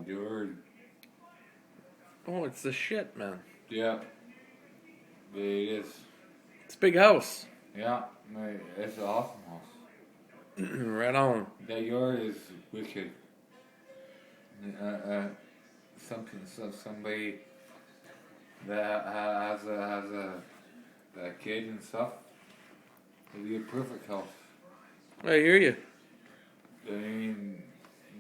Yard. Oh, it's the shit, man. Yeah. It is. It's a big house. Yeah. Mate, it's an awesome house. Right on. That yard is wicked. Somebody that has a kid and stuff. It'd be a perfect house. I hear you. I mean,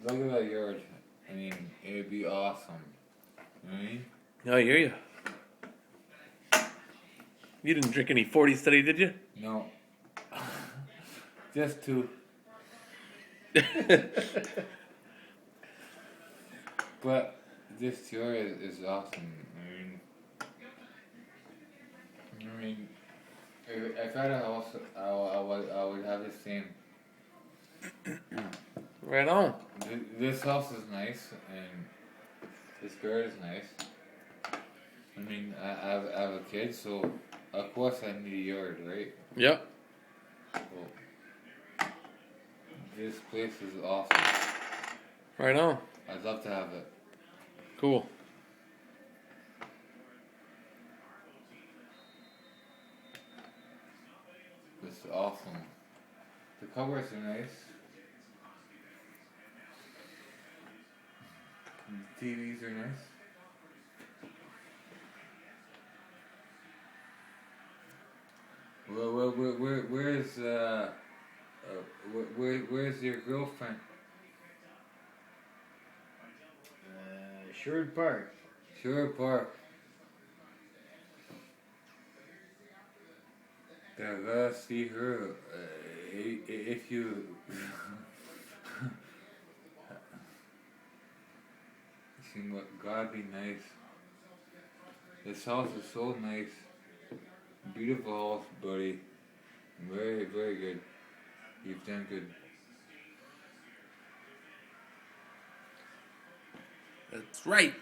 look at that yard. I mean, it'd be awesome. You know what I mean? I hear you. You didn't drink any 40 today, did you? No. Just two. But this yard is awesome. I mean, if I had a house, I would have the same. Right on. This house is nice, and this yard is nice. I mean, I have a kid, so of course I need a yard, right? Yep. So, this place is awesome. Right on. I'd love to have it. Cool. It's awesome. The covers are nice. The TVs are nice. Where's your girlfriend? Sherwood Park. Sherwood Park. I gotta see her. If you. She gotta be nice. This house is so nice. Beautiful house, buddy. Very, very good. You've done good. That's right.